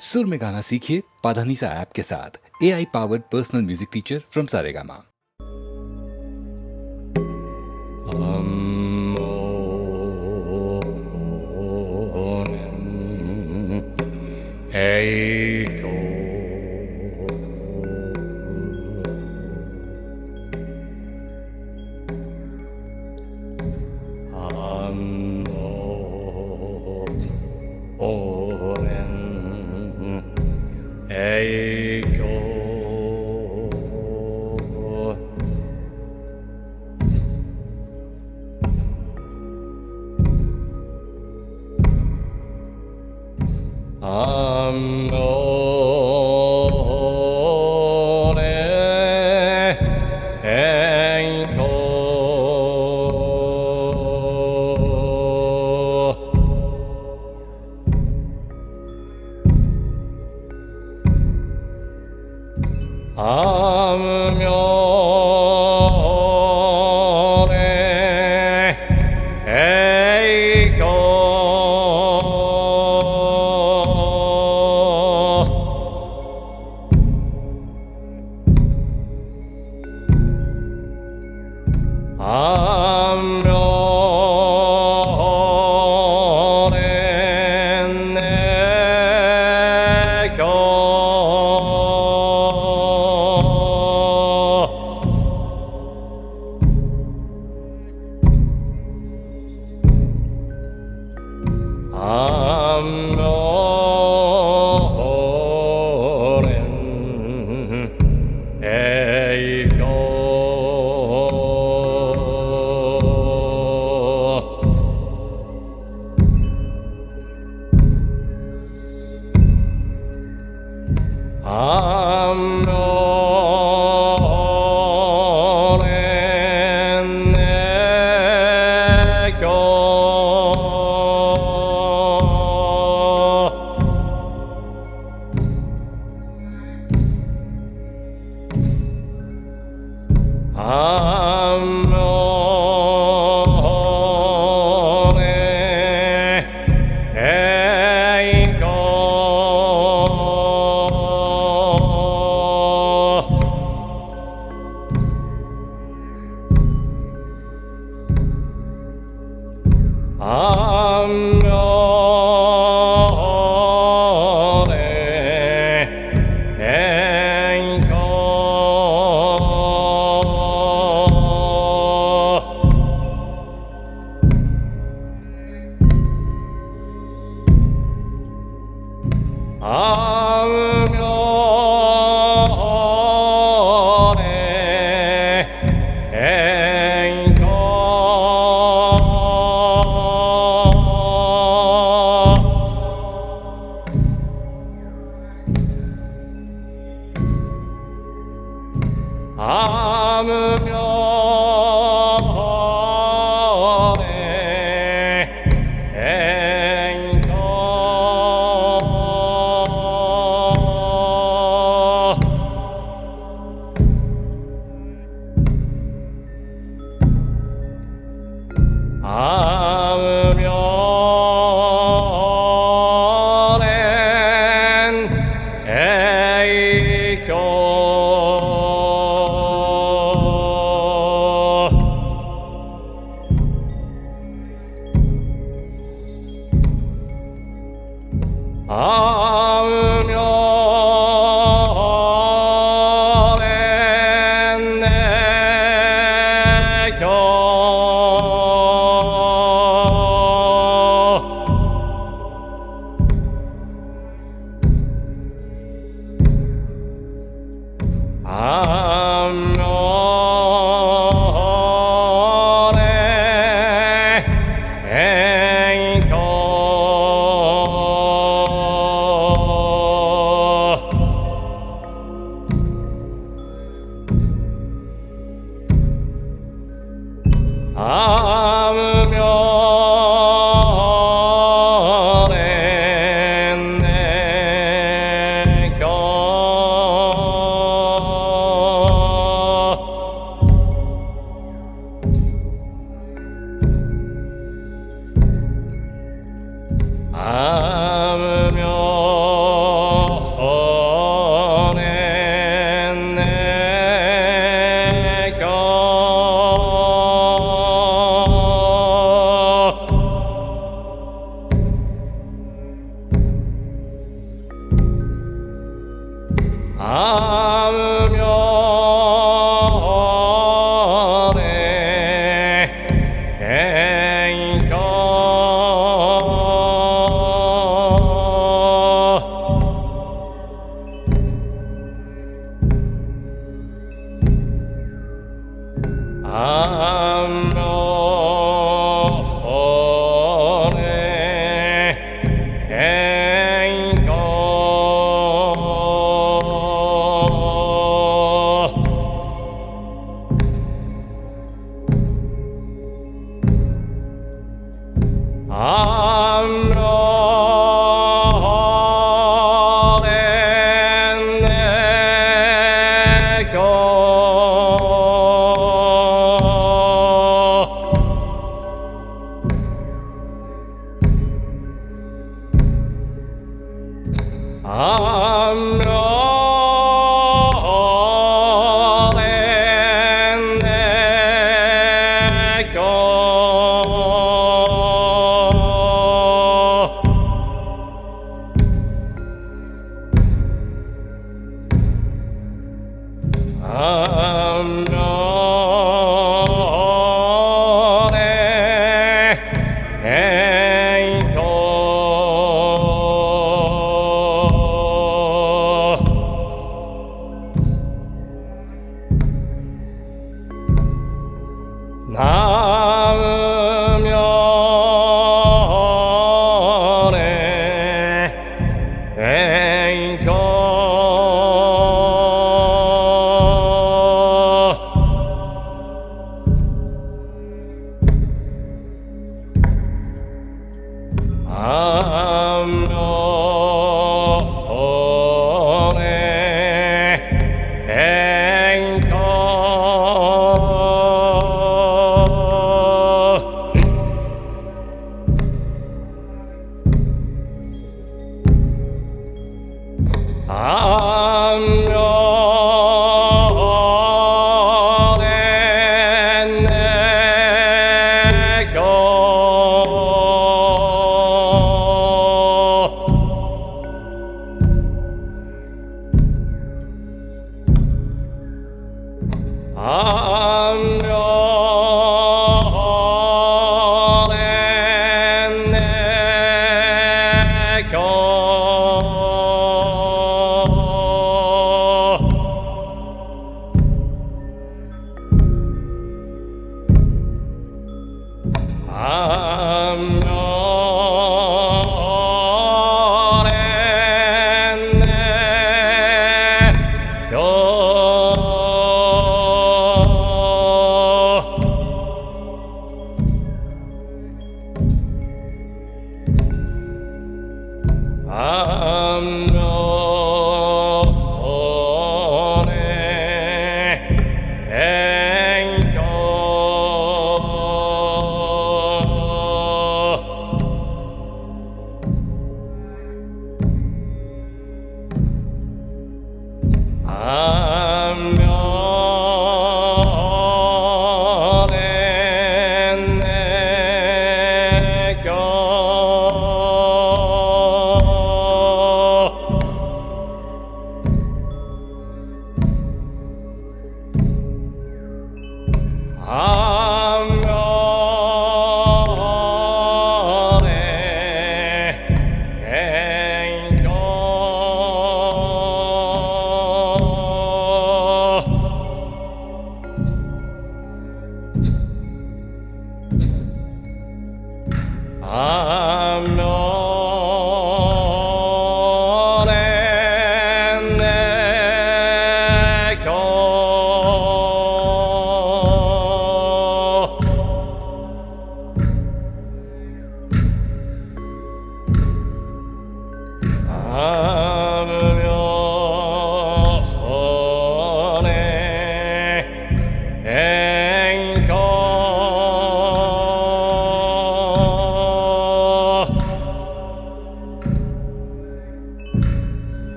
सुर में गाना सीखिए पाधानीसा ऐप के साथ। AI powered personal music teacher from Saregama.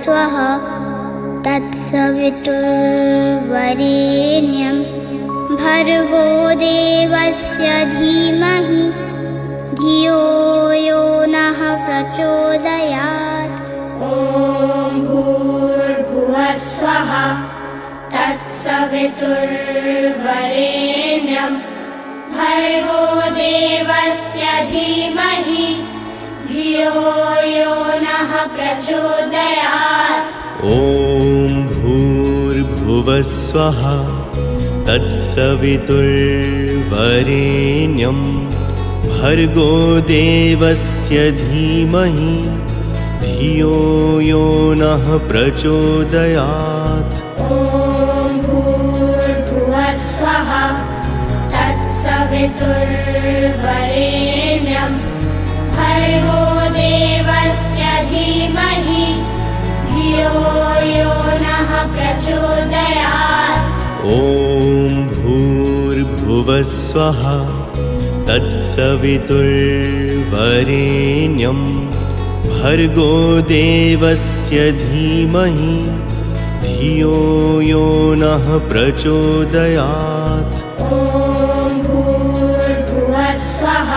स्वः तत्सवितुर्वरेण्यं भर्गो देवस्य धीमहि धियो यो नः प्रचोदयात्। ॐ भूर्भुवः स्वः तत्सवितुर्वरेण्यं भर्गो देवस्य धीमहि धियो यो नः प्रचोदयात्। ॐ भूर्भुवः स्वः तत्सवितुर्वरेण्यं भर्गो देवस्य धीमहि धियो यो नः प्रचोदयात्। ॐ भूर्भुवः स्वः तत्सवितुर्वरेण्यं भर्गो देवस्य धीमहि धियो यो नः प्रचोदयात्। ॐ भूर्भुवः स्वः तत्सवितुर्वरेण्यं भर्गो देवस्य धीमहि धियो यो नः प्रचोदयात्। ॐ भूर्भुवः स्वः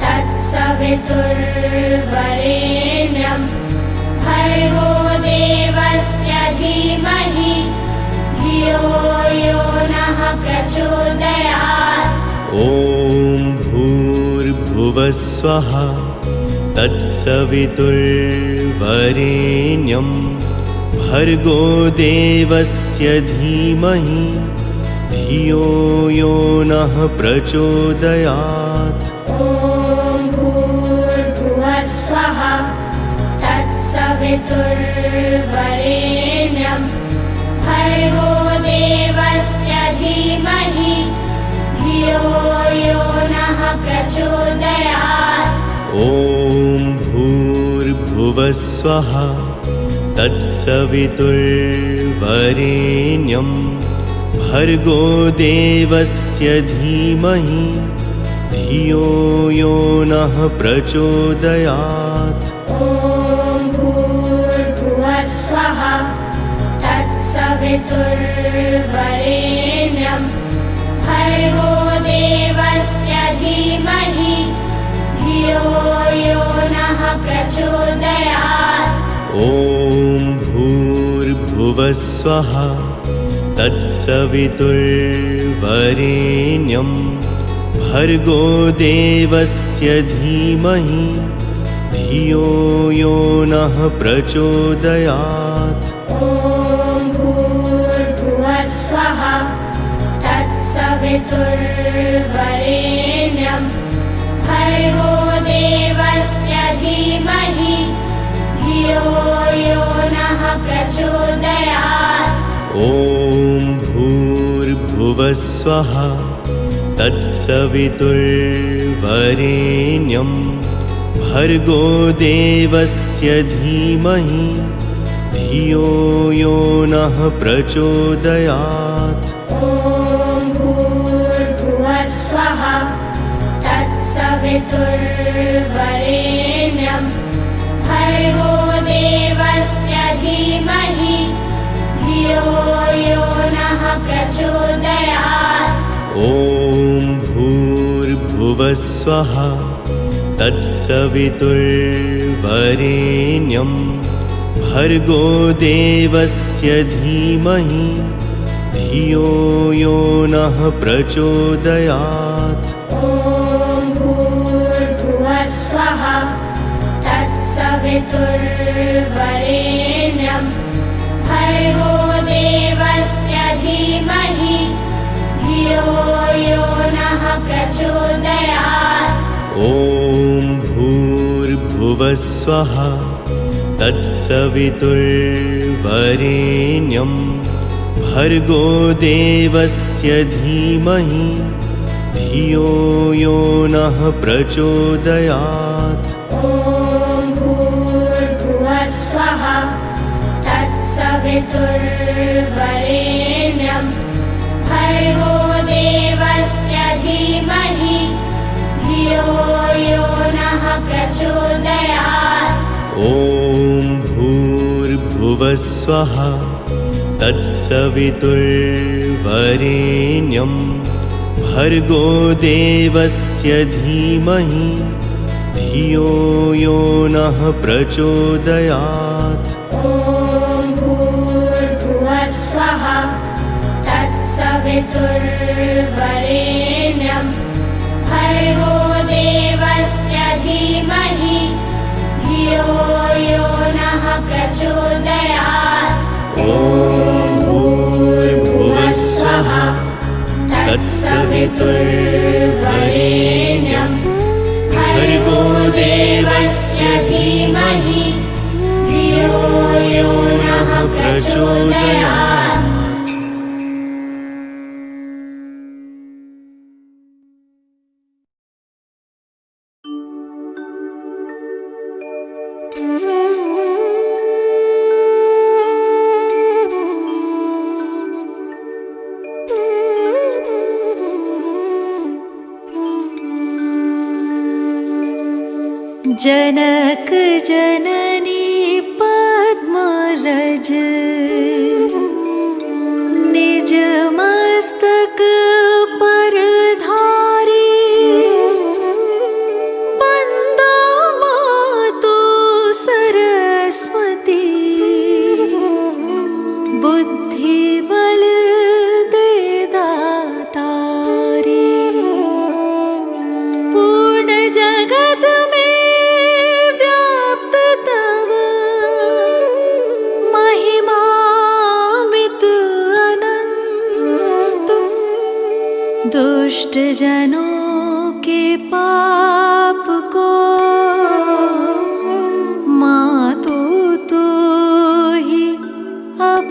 तत्सवितुर्वरेण्यं भर्गो देवस्य धीमहि धियो यो नः प्रचोदयात्। ॐ भूर्भुवः स्वः तत्सवितुर्वरेण्यं भर्गो देवस्य धीमहि धियो यो नः प्रचोदयात्। ॐ भूर्भुवः स्वः तत्सवितुर्वरेण्यं भर्गो देवस्य धीमहि धियो यो नः प्रचोदयात्। ॐ भूर्भुवः स्वः तत्सवितुर्वरेण्यं भर्गो देवस्य धीमहि धियो यो नः प्रचोदयात्। ॐ भूर्भुवः स्वः तत्सवितुर्वरेण्यं भर्गो देवस्य धीमहि धियो यो नः प्रचोदयात्। ॐ भूर्भुवस्वः तत्सवितुर्वरेण्यं भर्गो देवस्य धीमहि धियो यो नः प्रचोदयात्। ॐ भूर्भुवस्वः तत्सवितुर्वरेण्यं भर्गो देवस्य धीमहि धियो यो नः प्रचोदयात्। ॐ भूर्भुवस्वः तत्सवितुर्वरेण्यं भर्गो देवस्य धीमहि धियो यो नः प्रचोदयात्। ॐ भूर्भुवस्वः तत्सवितुर्वरेण्यं भर्गो देवस्य धीमहि धियो यो नः प्रचोदयात्। ॐ भूर्भुवस्वः तत्सवितुर्वरेण्यं भर्गो देवस्य धीमहि धियो यो नः प्रचोदयात्। ॐ भूर्भुवस्वः तत्सवितुर्वरेण्यं भर्गो देवस्य धीमहि धियो यो नः प्रचोदयात्। ॐ भूर्भुवस्वः तत्सवितुर्वरेण्यं भर्गो देवस्य धीमहि धियो यो नः प्रचोदयात्। ॐ भूर्भुवस्वः तत्सवितुर्वरेण्यं भर्गो देवस्य धीमहि धियो यो नः प्रचोदयात्। ॐ भूर्भुवस्वः तत्सवितुर्वरेण्यं भर्गो देवस्य धीमहि धियो यो नः प्रचोदयात्। ॐ भूर्भुवस्वः तत्सवितुर्वरेण्यं भर्गो देवस्य धीमहि धियो यो नः प्रचोदयात्। ॐ भूर्भुवस्वः तत्सवितुर्वरेण्यं भर्गो देवस्य धीमहि धियो यो नः प्रचोदयात्। जनक जननी पद्मरज निज मस्तक पर धारी बंदा मातु सरस्वती बुद्धि बल दे दातारी पूर्ण जगत में दुष्ट जनों के पाप को मातु तो ही अब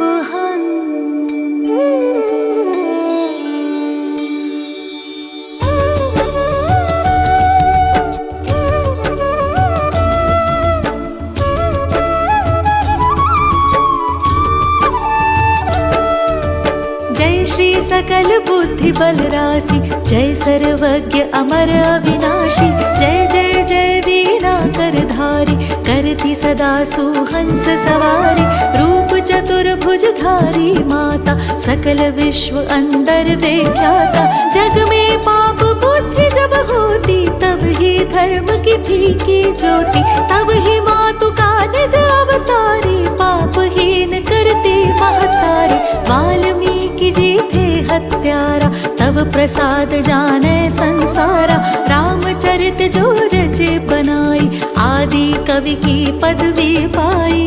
श्री सकल बुद्धि बल राशि जय सर्वज्ञ अमर अविनाशी जय जय जय वीणा करधारी करती सदा सुहंस सवारी रूप चतुर्भुज धारी माता सकल विश्व अंदर विख्याता जग में पाप बुद्धि जब होती तब ही धर्म की फीकी ज्योति, तब ही मातु का निज अवतारी, पापहीन करती महतारी। वाल्मीकि जी थे हत्यारा, तब प्रसाद जाने संसारा। रामचरित जो रचे बनाई, आदि कवि की पदवी पाई।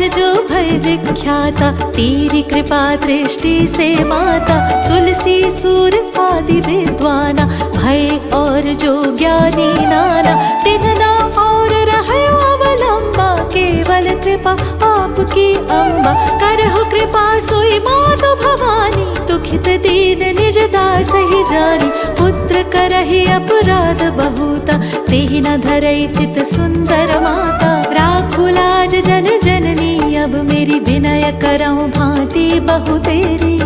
जो भय विख्याता, तेरी कृपा दृष्टि से माता। तुलसी सूर आदि विद्वाना, भय और जो ज्ञानी नाना। तिन्ना और रहे अवलंबा, केवल कृपा आपकी अम्बा। करहु कृपा सोई मातु भवानी, दुखित दीन निज दास ही जानी। पुत्र करहि अपराध बहुता, तेहि न धरई चित सुंदर माता। राखु लाज जन जननी, अब मेरी विनय करऊं भांति बहु तेरी।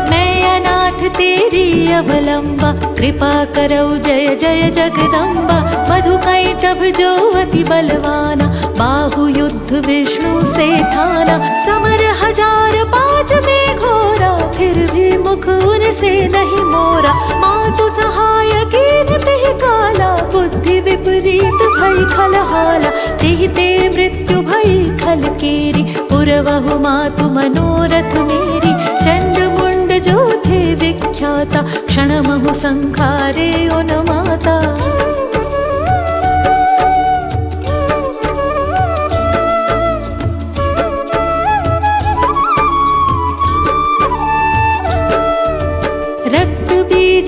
मैं अनाथ तेरी अवलंबा, कृपा करौ जय जय जगदम्बा। मधु कैटभ जो अति बलवाना, बाहु युद्ध विष्णु से ठाना। समर 1000 पाँच में घोरा, फिर भी मुख उनसे नहीं मोरा। मातु सहाय कीन तेहि काला, बुद्धि विपरीत भई खलहाला। तेहि ते मृत्यु भई खल केरी, पुरवहु मातु मनोरथ मेरी। चंड मुंड जो थे विख्याता, क्षणमहु संखारे उन माता।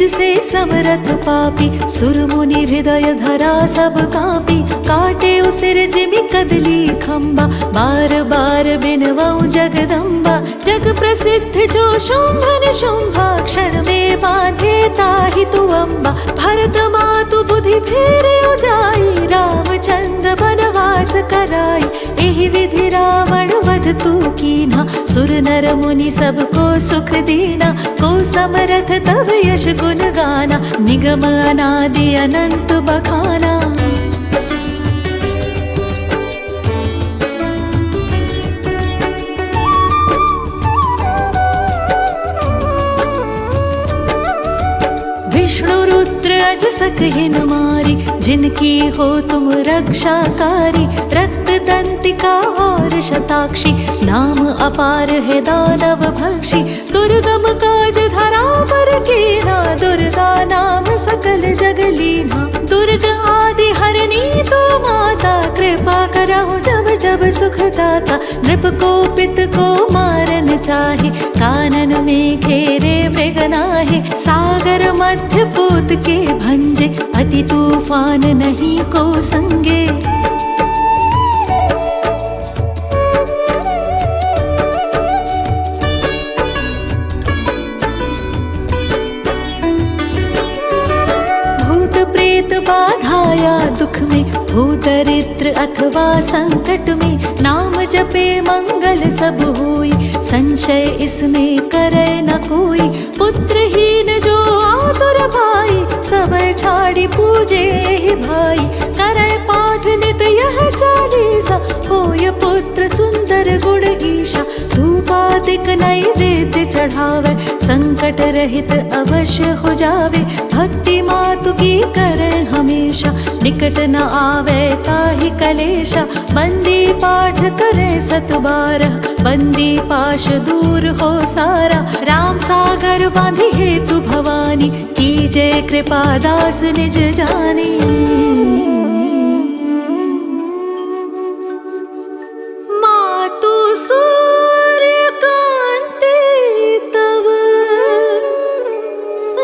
से समरथ पापी, सुर मुनि हृदय धरा सब कापी। काटे उसिर जिमि कदली खम्बा, बार बार बिनवऊं जगदम्बा। जग प्रसिद्ध जो शुंभन शुंभा, क्षण में बांधे ताहि तु अम्बा। भरत मातु बुद्धि फेरे जाई, रामचंद्र बनवास कराई। एहि विधि रावण वध तू कीन्हा, सुर नर मुनि सबको सुख दीना। को समरथ तब यश गुण गाना, निगम अनादि अनंत बखाना। विष्णु रुद्र अज सकहिन मारी, जिनकी हो तुम रक्षाकारी। रक्त दंतिका और शताक्षी, नाम अपार है दानव भक्षी। दुर्गम काज धरा पर कीना, दुर्गा नाम सकल जग लीना। दुर्ग आदि हरनी तो माता, कृपा करहु जब जब सुख दाता। नृप को पित को मारन चाहे, कानन में घेरे मृग नाहे। सागर मध्य पोत के भंजे, अति तूफान नहीं को संगे। बाधाया दुख में, हो दरिद्र अथवा संकट में। नाम जपे मंगल सब होई, संशय इसमें करे न कोई। पुत्रहीन जो आतुर भाई, सब छाड़ी पूजे ही भाई। करे पाठ नित यह चालीसा, होय पुत्र सुंदर गुण ईशा। धूपादिक नैवेद्य चढ़ावे, संकट रहित अवश्य हो जावे। भक्ति मातु की करे हमेशा, निकट न आवे ताहि कलेशा। बंदी पाठ करे 7 बंदी पाश दूर हो सारा। राम सागर बांधी हेतु भवानी, कीजे कृपा दास निज जानी। मातु सूर्य कांति तव,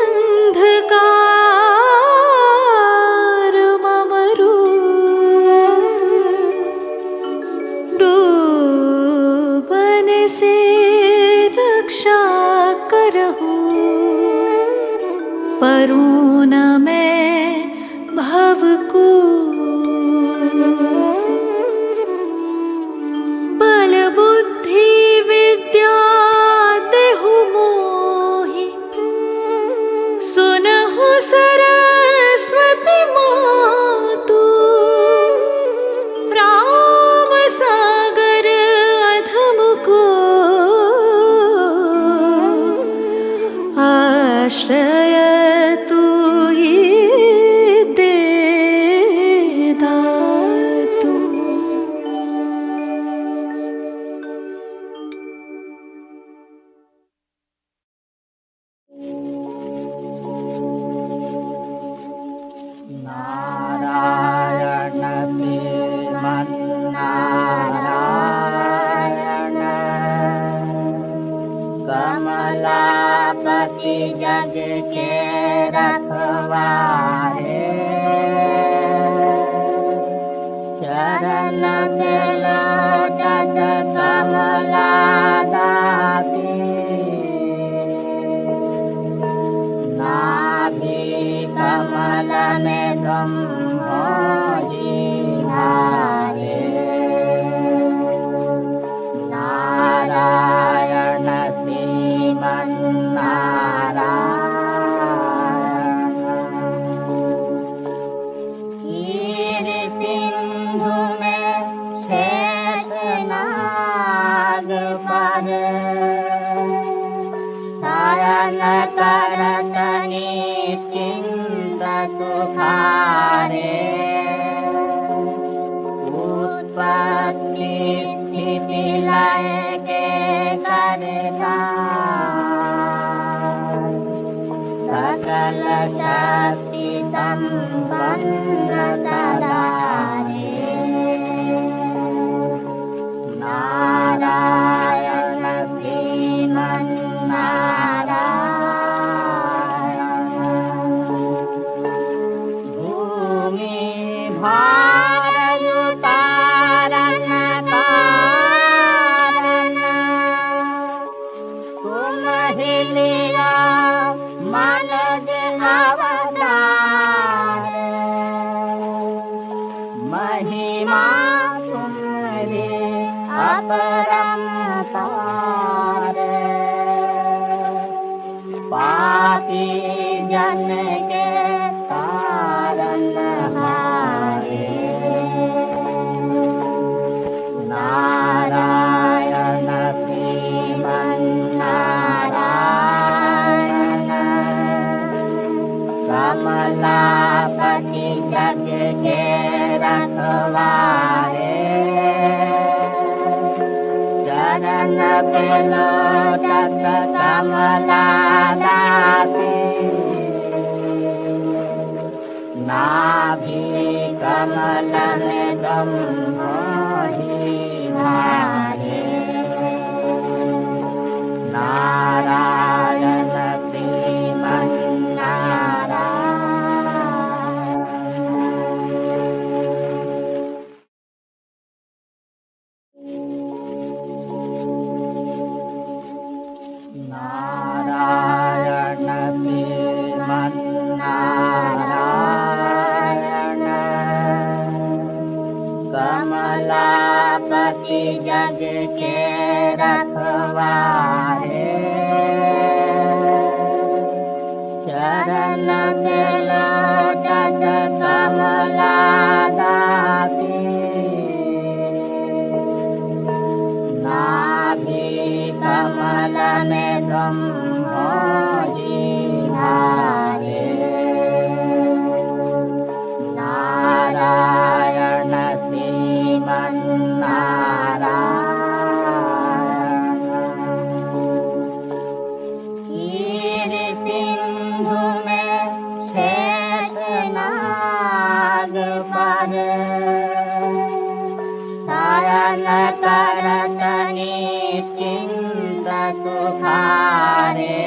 अंधकार मम रूप। डूबन से रक्षा करहु, परूँ न मैं भवकूप। बल बुद्धि विद्या जग के रखवारे चरण मिलो जग कमला दाती नाभि कमल में ब्रह्मोजी धारे नारायण श्रीमन्नारायण क्षीर सिंधु में शेषनाग पर शयन करत निश्चिंत सुखारे उत्पत्ति स्थिति लय के करता सकल शक्ति संपन्न सदारे नारायण श्रीमन्नारायण भूमि भारयुतारण कारण तुम ही लिया मानव अवतार महिमा तुम्हारी अपरंपार पापी जन के तारन हारे नारायण श्रीमन्नारायण कमलापति जग के रखवारे चरण पेलो जग कमला दाती नाभि कमल में ब्रह्मोजी धारे नारायण नारायण श्रीमन्नारायण कमलापति जग के रखवारे चरण मिलो जग कमला दाती नाभि कमल में ब्रह्मोजी धारे नारायण श्रीमन्नारायण क्षीर सिंधु में शेषनाग पर शयन करत निश्चिंत सुखारे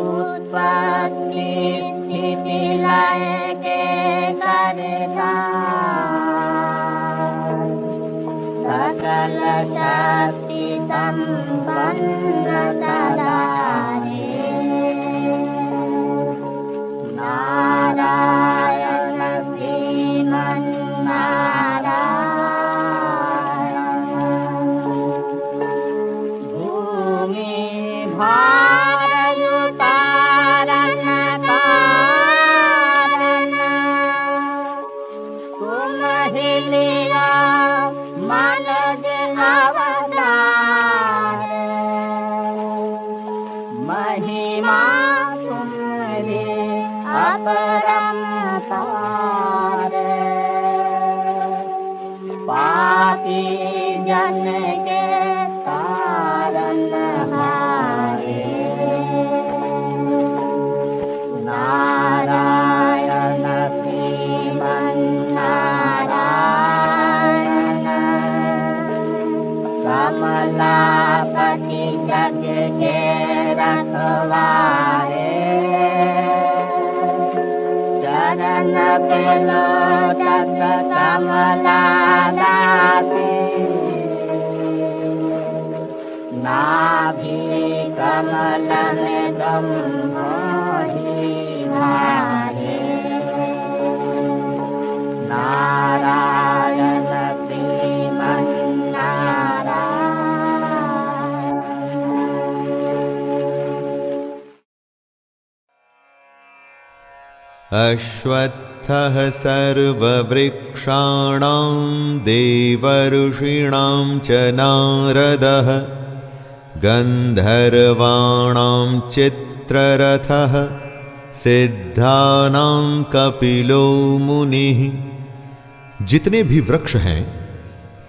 उत्पत्ति स्थिति लय के करता सकल शक्ति संपन्न सदारे नारायण श्रीमन्नारायण भूमि भारयुतारण कारण तुम ही लिया मानव अवतार महिमा तुम्हारी अपरंपार पापी जन के तारन हारे नारायण श्रीमन्नारायण कमलापति जग के त्रिलोचन कमलादासी नाभि कमल में ब्रह्मोहि धारे नारायण अश्वत्थः सर्ववृक्षाणां देवर्षीणां च नारदः गन्धर्वाणां चित्ररथः सिद्धानां कपिलो मुनिः। जितने भी वृक्ष हैं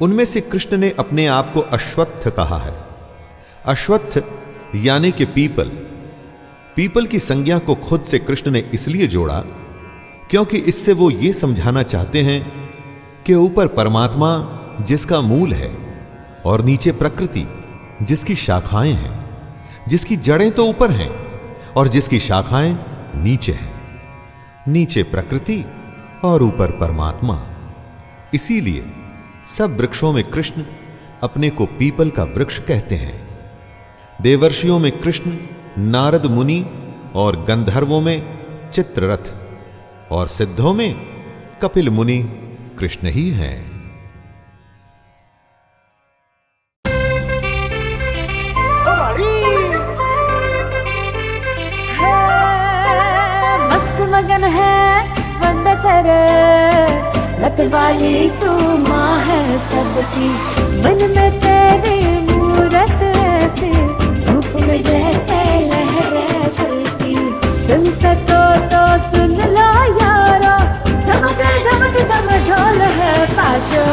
उनमें से कृष्ण ने अपने आप को अश्वत्थ कहा है। अश्वत्थ यानी कि पीपल। पीपल की संज्ञा को खुद से कृष्ण ने इसलिए जोड़ा क्योंकि इससे वो ये समझाना चाहते हैं कि ऊपर परमात्मा जिसका मूल है और नीचे प्रकृति जिसकी शाखाएं हैं, जिसकी जड़ें तो ऊपर हैं और जिसकी शाखाएं नीचे हैं। नीचे प्रकृति और ऊपर परमात्मा। इसीलिए सब वृक्षों में कृष्ण अपने को पीपल का वृक्ष कहते हैं। देवर्षियों में कृष्ण, नारद मुनि और गंधर्वों में चित्ररथ और सिद्धों में कपिल मुनि कृष्ण ही हैं। मस्त मगन है वंद करे रत वाली तू माँ है सबकी। मन में तेरी मूरत ऐसे धूप में जैसे लहरें चलती। सुन सको तो सुन लो यारो, धमक धमक दम ढोल है पाछो।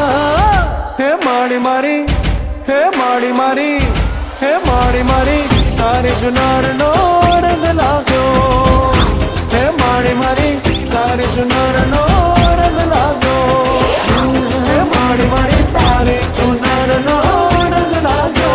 हे माड़ी मारी, हे माड़ी मारी, हे माड़ी मारी तारे जुनार नो रंग लागो। हे माड़ी मारी तारे जुनार नो रंग लागो। हे माड़ी मारी तारे जुनार नो रंग लागो।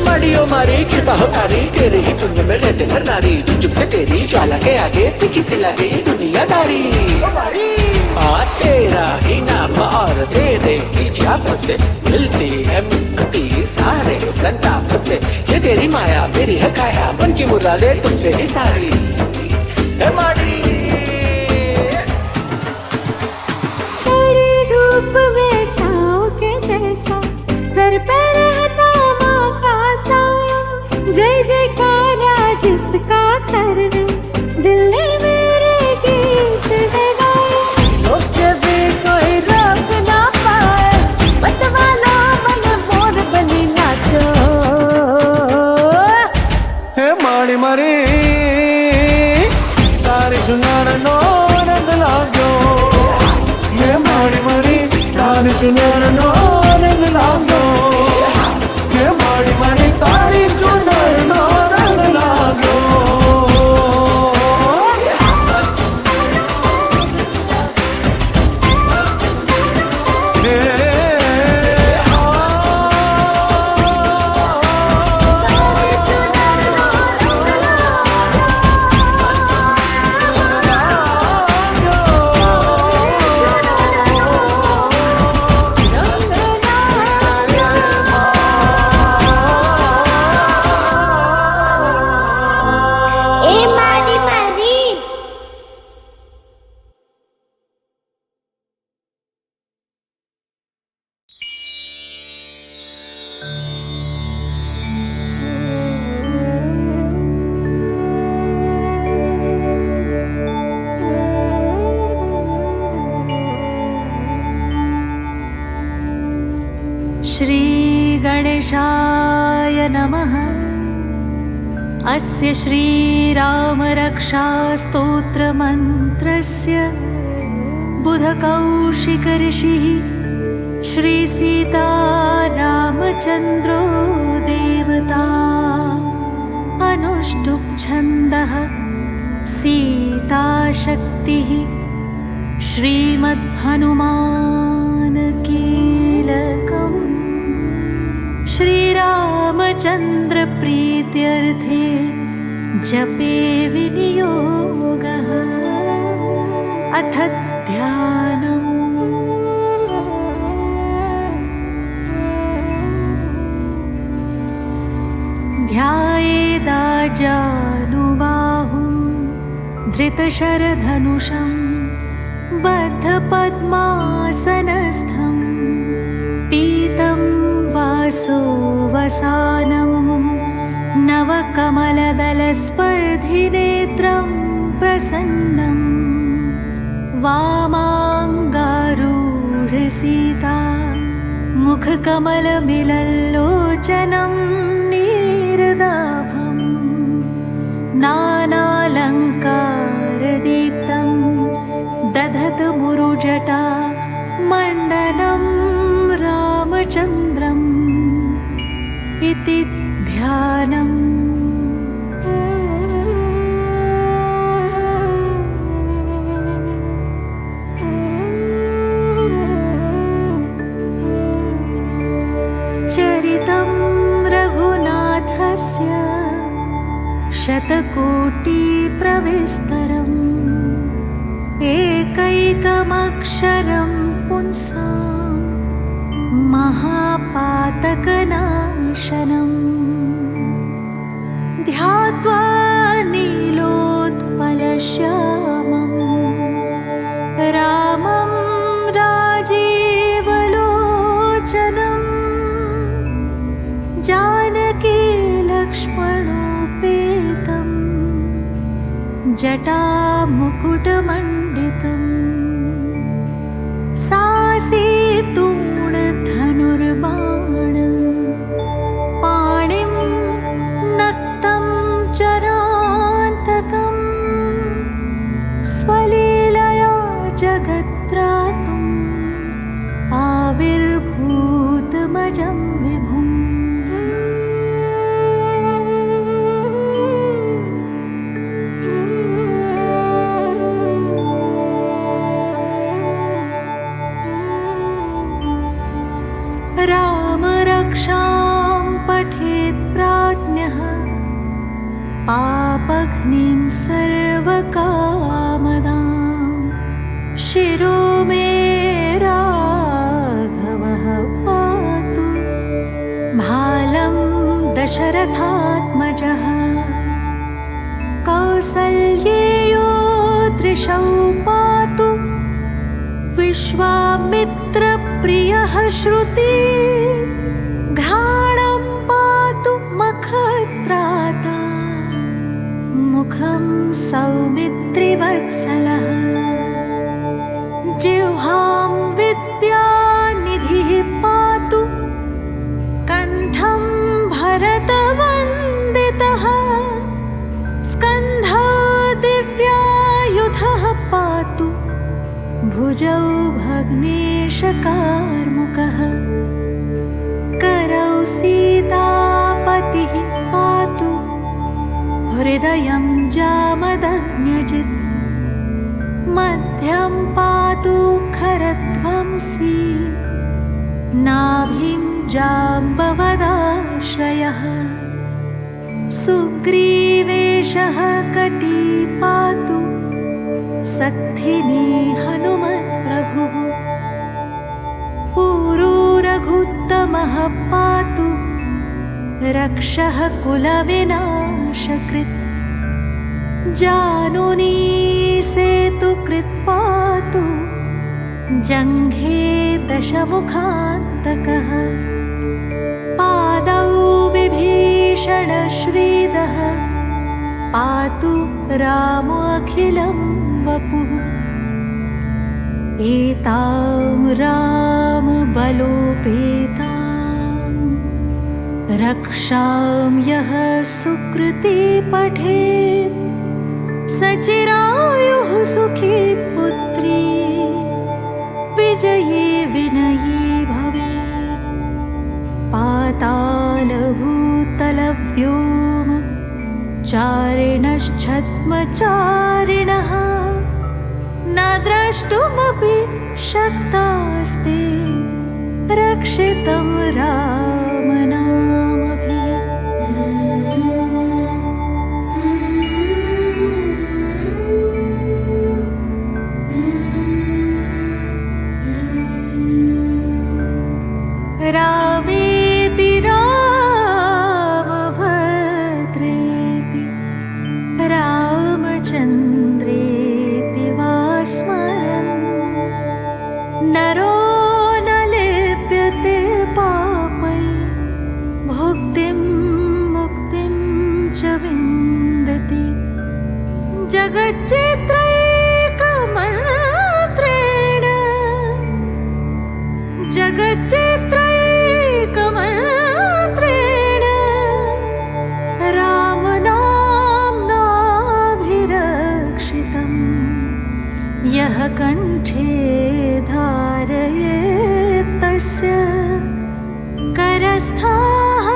मड़ियो मारी कृपा हो तारी, तेरे ही पुण्य में रहते हर नारी। झुक से तेरी ज्वाला के आगे तीखी सी लगे दुनियादारी। तेरा ही नाम और दे दे की जाप से मिलती है मुक्ति सारे संताप से। ये तेरी माया मेरी है काया, बन की मुरादे तुमसे ही सारी। हे माड़ी तेरी धूप में छाँव के जैसा सर पे रहता माँ का साया। जय जयकारा जिसका करने दिल ने मेरे गीत है गाया। रोक भी कोई रोक ना पाए, मतवाला मन मोर बनी नाचो। हे माड़ी मारी तारे जुनार नो रंग लागो। हे माड़ी मारी तारे जुनार नो रंग लागो। हे माड़ी मारी तारे जुनार नो रंग लागो। ए मारी मारी श्री गणेशाय नमः। अस्य श्रीरामरक्षास्तोत्रमन्त्रस्य बुधकौशिकऋषिः श्रीसीतारामचन्द्रो देवता। अनुष्टुप् छन्दः सीताशक्तिः श्रीमद्हनुमान कीलकम् श्रीरामचन्द्र प्रीत्यर्थे जपे विनियोगः। अथ ध्यानम्। ध्यायेदाजानुबाहुं धृतशरधनुषं बद्धपद्मासनस्थं पीतं वासोवसानं नवकमलदलस्पर्धिनेत्रं प्रसन्नं वामाङ्गारूढसीता मुखकमलमिलल्लोचनं नीरदाभं नानालङ्कारदीप्तं दधतमुरुजटा मण्डनं रामचन्द्रम् इति ध्यानम्। चरितं रघुनाथस्य शतकोटिप्रविस्तरम् एकैकमक्षरं पुंसां महापातकनाशनम् ध्यात्वा नीलोत्पलश्यामं रामं राजीवलोचनम् जानकी लक्ष्मणोपेतं जटामुकुटमण्डितम् सासीतूणधनुर्बाण पाणिं नक्तं चरान्तकम् स्वलीलया जगत्त्रातुम् आविर्भूतमजं विभुम्। रामरक्षां पठेत् प्राज्ञः पापघ्निं सर्वकामदां शिरो मे राघवः पातु भालं दशरथात्मजः कौसल्येयो दृशौ पातु विश्वामित्रप्रियः श्रुति घ्राणं पातु मखत्राता मुखं सौमित्रिवत्सलः जिह्वां विद्यानिधिः पातु कण्ठं भरतवन्दितः स्कन्धो दिव्यायुधः पातु भुजौ भग्नेशकार्मुकः करौ सीतापतिः पातु हृदयं जामदग्न्यजित् मध्यं पातु खरध्वंसी नाभिं जाम्बवदाश्रयः सुग्रीवेशः कटी पातु सक्थिनी हनुमत्प्रभुः पूरूरघुत्तमः पातु रक्षः कुलविनाशकृत् जानुनी सेतुकृत् पातु जङ्घे दशमुखान्तकः पादौ विभीषणश्रीदः पातु रामोऽखिलं वपुः एतां रामबलोपेतां रक्षां यः सुकृती पठेत् सचिरायुः सुखी पुत्री विजयी विनयी भवेत् पातालभूतलव्योम चारिणश्छद्मचारिणः न द्रष्टुमपि शक्तास्ते रक्षितं रामनामभिः। रामेति रामभद्रेति रामचन्द्रेति वा स्मरन् नरो न लिप्यते पापै भुक्तिं मुक्तिं च विन्दति। जगच्चित्रैकमन्त्रेण जगच्चित्रैकमन्त्रेण रामनाम्नाभिरक्षितम् यः कण्ठे धारयेत् तस्य करस्थाः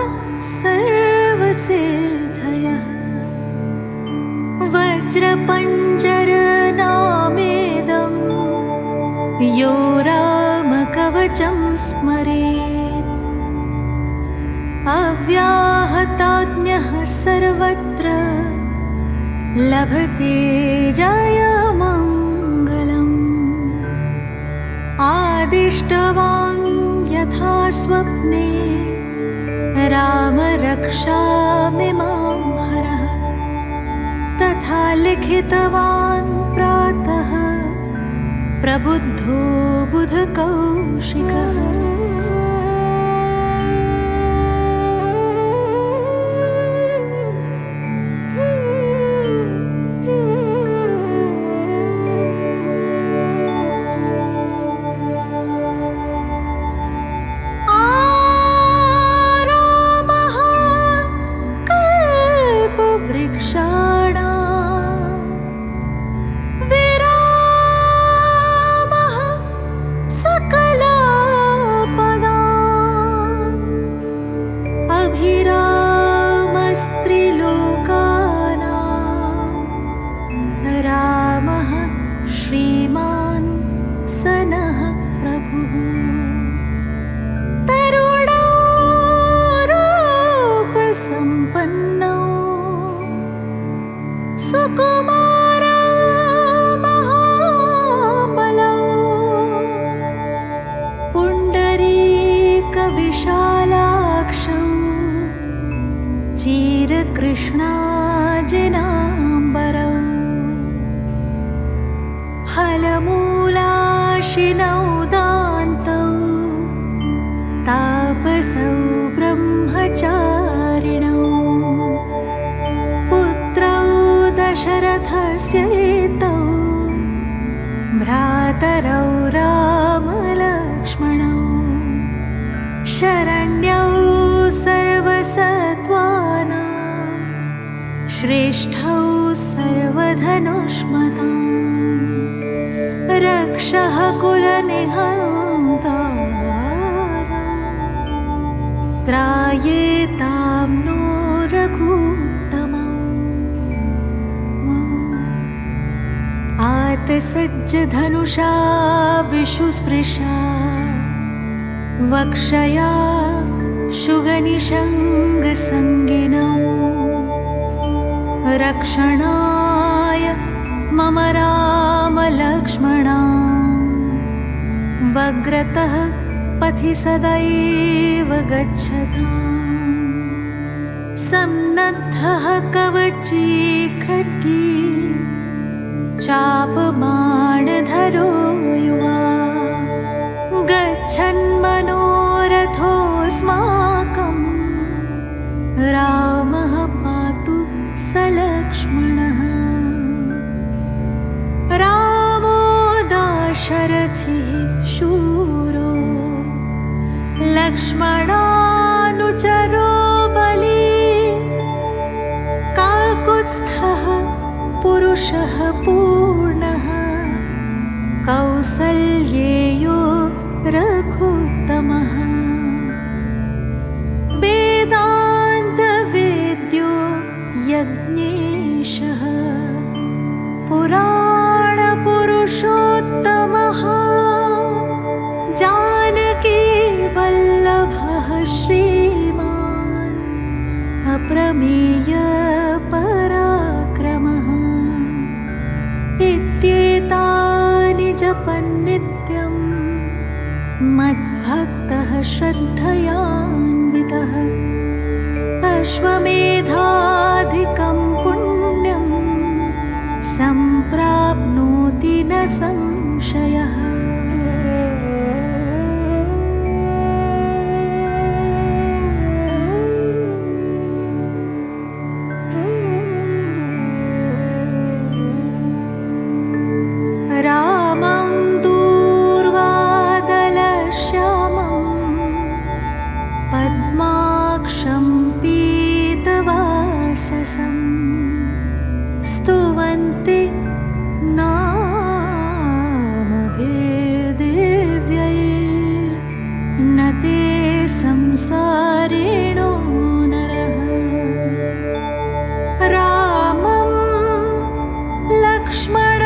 सर्वसिद्धयः। वज्रपञ्जरनामेदं यो रामकवचं स्मरेत् अव्याहताज्ञः सर्वत्र लभते जयमङ्गलम्। आदिष्टवान् यथा स्वप्ने राम रक्षामि मां हरः तथा लिखितवान् प्रातः प्रबुद्धो बुधकौशिकः। रामः श्रीमान् सनः प्रभुः तरुणो रूपसम्पन्नो सुकुमारो महाबलो पुण्डरीकविशालाक्षौ चिरकृष्णाजिनाम्बरौ फलमूलाशिनौ दान्तौ तापसौ ब्रह्मचारिणौ पुत्रौ दशरथस्येतौ भ्रातरौ रामलक्ष्मणौ शरण्यौ सर्वसत्त्वानां श्रेष्ठौ सर्वधनुष्मताम् रक्षः कुलनिहन्ता त्रायेतां नो रघुत्तमौ आतसज्जधनुषा विशुस्पृशा वक्षया शुगनिषङ्गसङ्गिनौ रक्षणाय मम रामलक्ष्मणा वग्रतः पथि सदैव गच्छताम् सन्नद्धः कवची खड्गी चापमानधरो युवा गच्छन्मनोरथोऽस्माकं रामः पातु सलक्ष्मणः रामो दाशरथिः शूरो लक्ष्मणानुचरो बली काकुत्स्थः पुरुषः पूर्णः कौसल्येयो रघुत्तमः वेदान्तवेद्यो यज्ञेशः पुराणपुरुषो प्रमेय पराक्रमः इत्येतानि जपन् नित्यं मद्भक्तः श्रद्धयान्वितः अश्वमेधाधिकं पुण्यं सम्प्राप्नोति न संशयः। रामं दूर्वादलश्यामं पद्माक्षं पीतवाससं स्तुवन्ति नामभिर्दिव्यैर्न ते संसारिणो नरः। रामं लक्ष्मण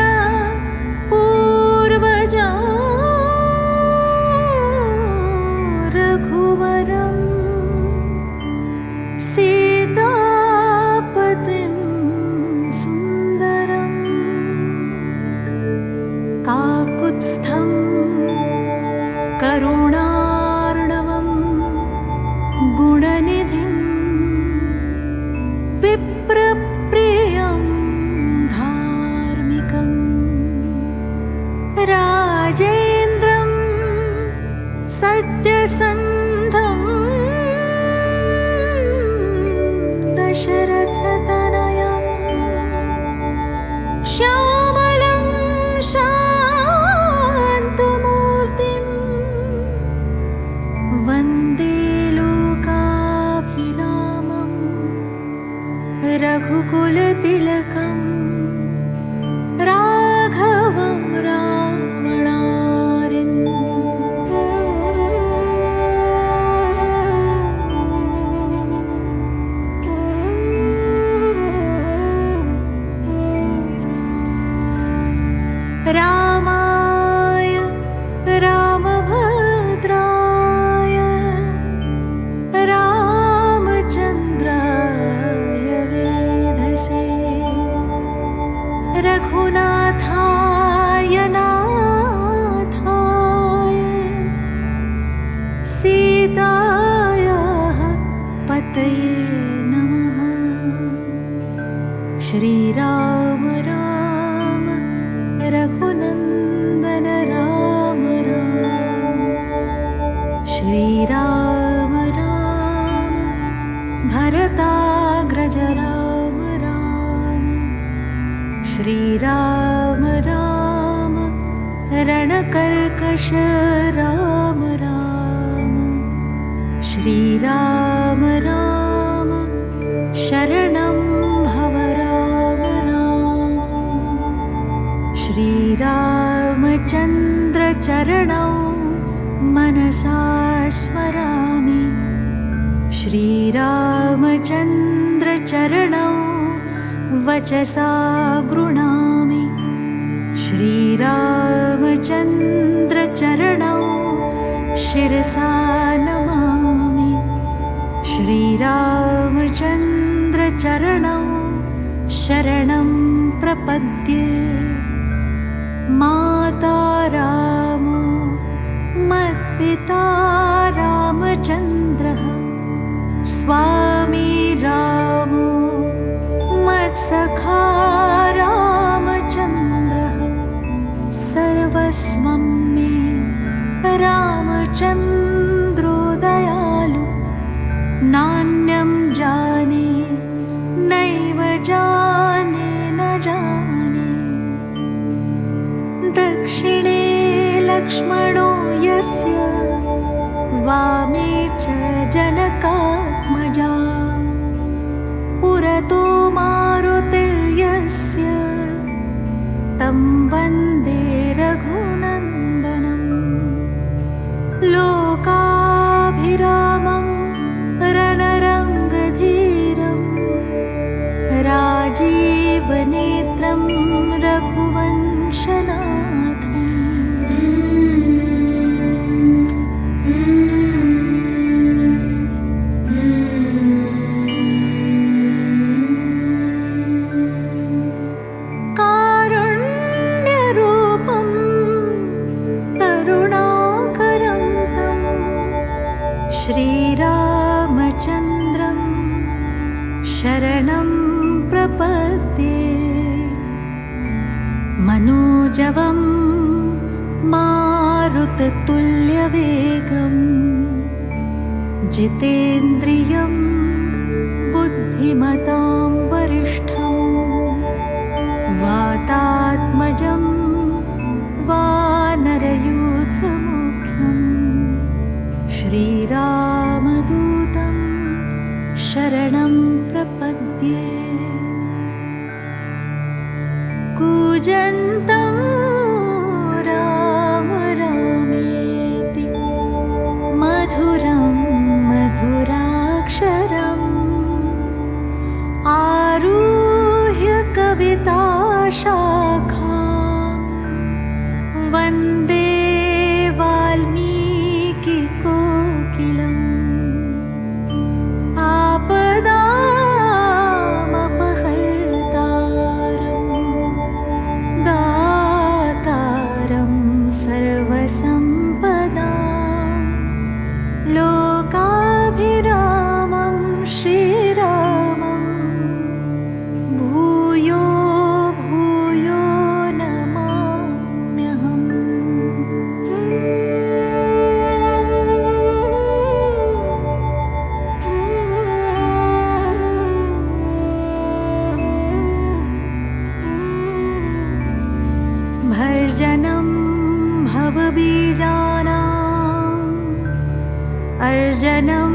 पूर्वजा रघुवरं सीतापतिं सुन्दरं काकुत्स्थं करुणार्णवं गुणनिधिं विप्रप्रियं धार्मिकम् राजेन्द्रं सत्यसन्धं दशरथतनयं श्यामलं शान्तमूर्तिं वन्दे लोकाभिरामं रघुकुलतिलकम् राघवं रावणारिम्। रामाय रामभद्राय रामचन्द्राय वेधसे रघुनाथाय नाथाय सीतायाः पतये नमः। श्रीराम राम रघुनन्दन राम राम श्रीराम राम भरताग्रज राम राम श्रीराम राम रणकर्कश राम राम श्रीराम राम शरणं भव राम राम श्रीरामचन्द्र चरणौ मनसा स्मरामि श्रीरामचन्द्र चरणौ वचसा गृह्णामि श्रीरामचन्द्र चरणौ शिरसा नमामि श्रीरामचन्द्र चरणौ शरणं प्रपद्ये। माता रामो मत्पिता रामचन्द्रः स्वामी रामो मत्सखा रामचन्द्रः सर्वस्वं मे रामचन्द्रो दयालु नान्यं जाने नैव जाने न जाने। दक्षिणे लक्ष्मणो यस्य वामे च जनकात्मजा पुरतो मारुतिर्यस्य तं वन्दे रघुनन्दनम्। लोकाभिरामं रणरङ्गधीरं राजीवनेत्रं रघुवंशनाथम्। श्रीरामचन्द्रं शरणं प्रपद्ये मनोजवं मारुततुल्यवेगं जितेन्द्रियं बुद्धिमतां वरिष्ठं वातात्मजं वानरयूथमुख्यं श्रीरामदूतं शरणं प्रपद्ये कूजन्तं राम रामेति मधुरं मधुराक्षरम् आरुह्य कविताशाखां वन्दे वाल्मीकिकोकिलम् आपदामपहर्तारं दातारं सर्वसम्पदां लोकाभिरामं श्रीरामं भूयो भूयो नमाम्यहम्। भर्जनं भवबीजानाम् अर्जनं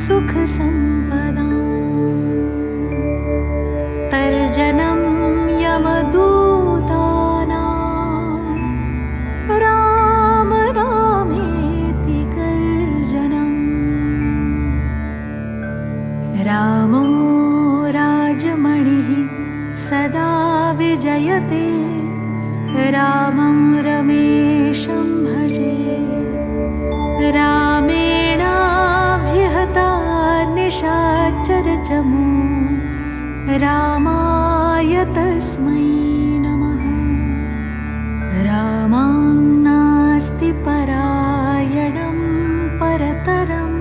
सुखसम्पदाम् तर्जनं यमदूतानां राम रामेति गर्जनम् रामो राजमणिः सदा विजयते रामं रमेशं भजे रामेणाभिहता निशाचरचमू रामाय तस्मै नमः। रामान्नास्ति परायणं परतरम्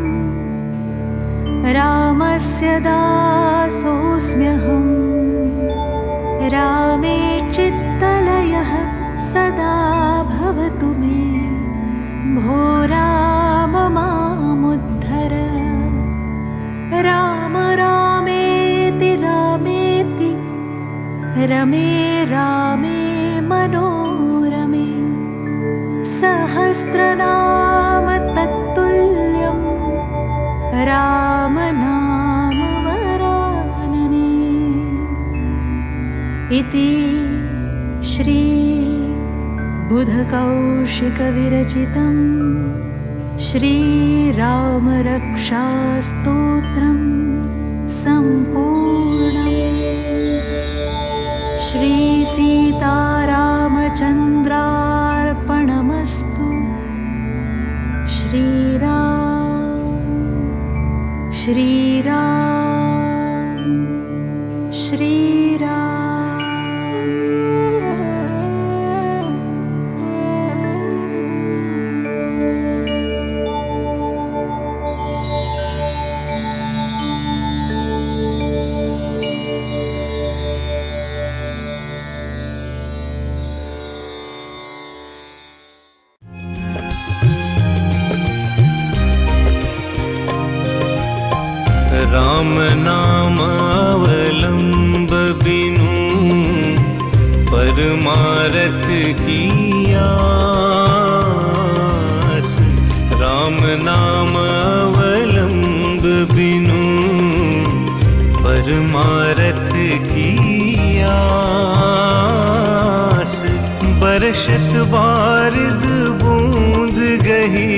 रामस्य दासोऽस्म्यहम् रामे चित्तलयः सदा भवतु मे भो राम मामुद्धर राम रामेति रामेति रमे रामे मनोरमे सहस्रनाम तत्तुल्यं राम नाम वरानने इति श्री बुधकौशिकविरचितं श्रीरामरक्षास्तोत्रं सम्पूर्णम्। श्रीसीतारामचन्द्रार्पणमस्तु। श्रीराम श्रीराम श्रीराम। राम नाम अवलंब बिनु परमारथ की आस। राम नाम अवलंब बिनु परमारथ की आस। बरसत बारिद बूंद गही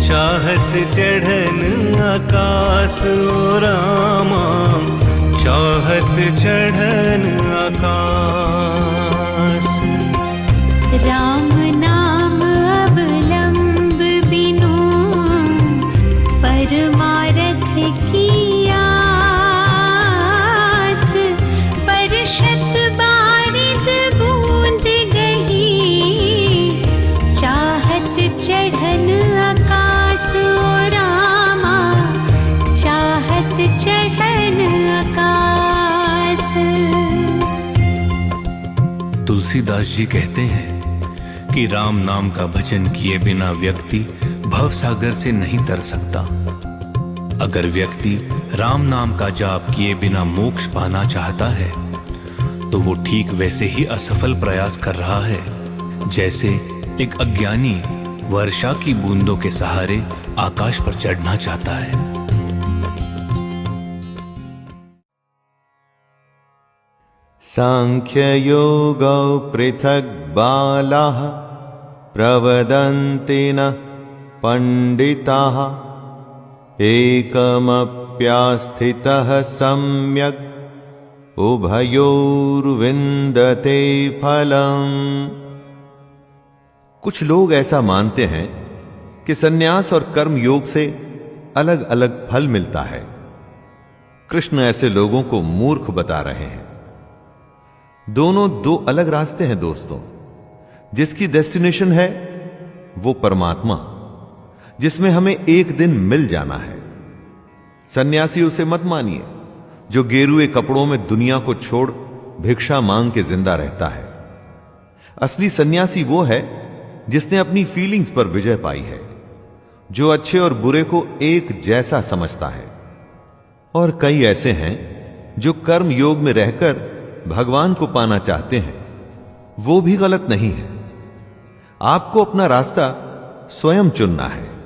चाहत चढ़न आकाश ओ रामा चाहत चढ़न आकाश। राम नाम अवलंब बिनु परमारथ की आस। बरसत बारिद बूंद गही चाहत चढ़न आकाश। तुलसीदास जी कहते हैं कि राम नाम का भजन किए बिना व्यक्ति भवसागर से नहीं तर सकता। अगर व्यक्ति राम नाम का जाप किए बिना मोक्ष पाना चाहता है तो वो ठीक वैसे ही असफल प्रयास कर रहा है जैसे एक अज्ञानी वर्षा की बूंदों के सहारे आकाश पर चढ़ना चाहता है। सांख्ययोगौ पृथक् बालाः प्रवदन्ति न पंडिताः एकमप्यास्थितः सम्यक् उभयोर्विन्दते फलम्। कुछ लोग ऐसा मानते हैं कि सन्यास और कर्म योग से अलग अलग फल मिलता है। कृष्ण ऐसे लोगों को मूर्ख बता रहे हैं। दोनों दो अलग रास्ते हैं दोस्तों। जिसकी डेस्टिनेशन है वो परमात्मा, जिसमें हमें एक दिन मिल जाना है। सन्यासी उसे मत मानिए जो गेरुए कपड़ों में दुनिया को छोड़ भिक्षा मांग के जिंदा रहता है। असली सन्यासी वो है जिसने अपनी फीलिंग्स पर विजय पाई है, जो अच्छे और बुरे को एक जैसा समझता है। और कई ऐसे हैं जो कर्म योग में रहकर भगवान को पाना चाहते हैं। वो भी गलत नहीं है। आपको अपना रास्ता स्वयं चुनना है।